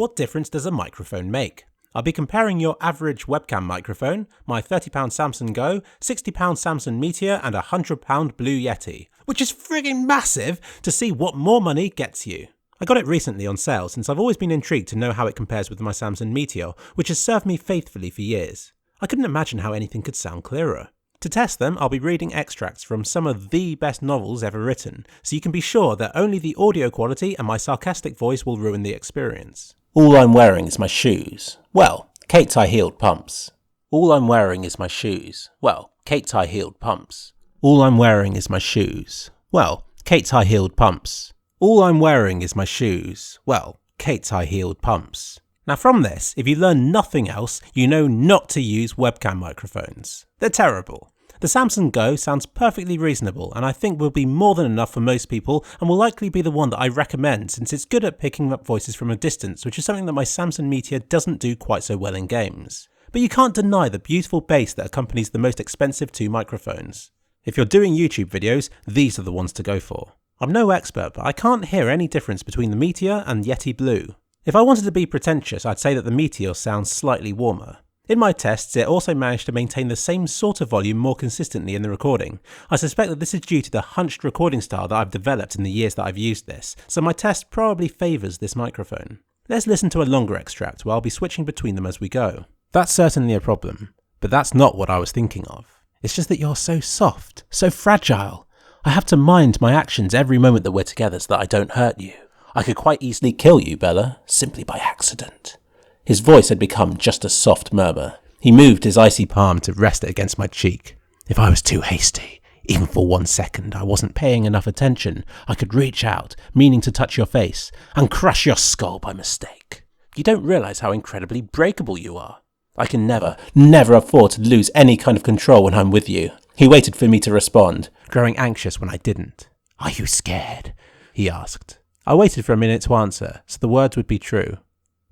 What difference does a microphone make? I'll be comparing your average webcam microphone, my £30 Samson Go, £60 Samson Meteor and a £100 Blue Yeti, which is friggin' massive, to see what more money gets you. I got it recently on sale since I've always been intrigued to know how it compares with my Samson Meteor, which has served me faithfully for years. I couldn't imagine how anything could sound clearer. To test them, I'll be reading extracts from some of the best novels ever written, so you can be sure that only the audio quality and my sarcastic voice will ruin the experience. All I'm wearing is my shoes. Well, Kate's high-heeled pumps. All I'm wearing is my shoes. Well, Kate's high-heeled pumps. All I'm wearing is my shoes. Well, Kate's high-heeled pumps. All I'm wearing is my shoes. Well, Kate's high-heeled pumps. Now from this, if you learn nothing else, you know not to use webcam microphones. They're terrible. The Samson Go sounds perfectly reasonable and I think will be more than enough for most people and will likely be the one that I recommend since it's good at picking up voices from a distance, which is something that my Samson Meteor doesn't do quite so well in games. But you can't deny the beautiful bass that accompanies the most expensive two microphones. If you're doing YouTube videos, these are the ones to go for. I'm no expert, but I can't hear any difference between the Meteor and Yeti Blue. If I wanted to be pretentious, I'd say that the Meteor sounds slightly warmer. In my tests, it also managed to maintain the same sort of volume more consistently in the recording. I suspect that this is due to the hunched recording style that I've developed in the years that I've used this, so my test probably favours this microphone. Let's listen to a longer extract where I'll be switching between them as we go. That's certainly a problem, but that's not what I was thinking of. It's just that you're so soft, so fragile. I have to mind my actions every moment that we're together so that I don't hurt you. I could quite easily kill you, Bella, simply by accident. His voice had become just a soft murmur. He moved his icy palm to rest it against my cheek. If I was too hasty, even for 1 second I wasn't paying enough attention, I could reach out, meaning to touch your face, and crush your skull by mistake. You don't realise how incredibly breakable you are. I can never afford to lose any kind of control when I'm with you. He waited for me to respond, growing anxious when I didn't. Are you scared? He asked. I waited for a minute to answer, so the words would be true.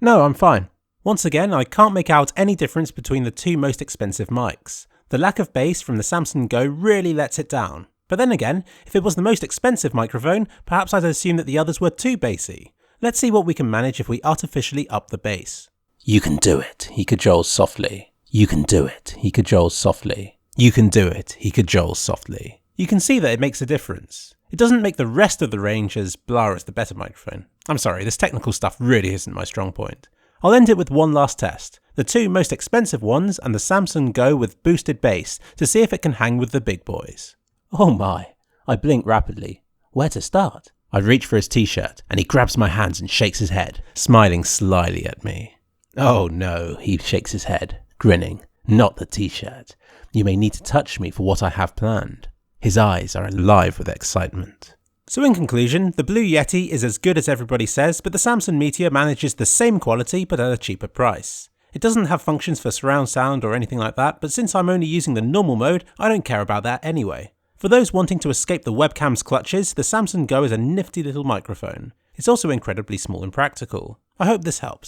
No, I'm fine. Once again, I can't make out any difference between the two most expensive mics. The lack of bass from the Samson Go really lets it down. But then again, if it was the most expensive microphone, perhaps I'd assume that the others were too bassy. Let's see what we can manage if we artificially up the bass. You can do it, he cajoles softly. You can do it, he cajoles softly. You can do it, he cajoles softly. You can see that it makes a difference. It doesn't make the rest of the range as blah as the better microphone. I'm sorry, this technical stuff really isn't my strong point. I'll end it with one last test. The two most expensive ones and the Samson Go with boosted bass to see if it can hang with the big boys. Oh my, I blink rapidly. Where to start? I reach for his t-shirt and he grabs my hands and shakes his head, smiling slyly at me. Oh no, he shakes his head, grinning. Not the t-shirt. You may need to touch me for what I have planned. His eyes are alive with excitement. So in conclusion, the Blue Yeti is as good as everybody says, but the Samson Meteor manages the same quality but at a cheaper price. It doesn't have functions for surround sound or anything like that, but since I'm only using the normal mode, I don't care about that anyway. For those wanting to escape the webcam's clutches, the Samson Go is a nifty little microphone. It's also incredibly small and practical. I hope this helps.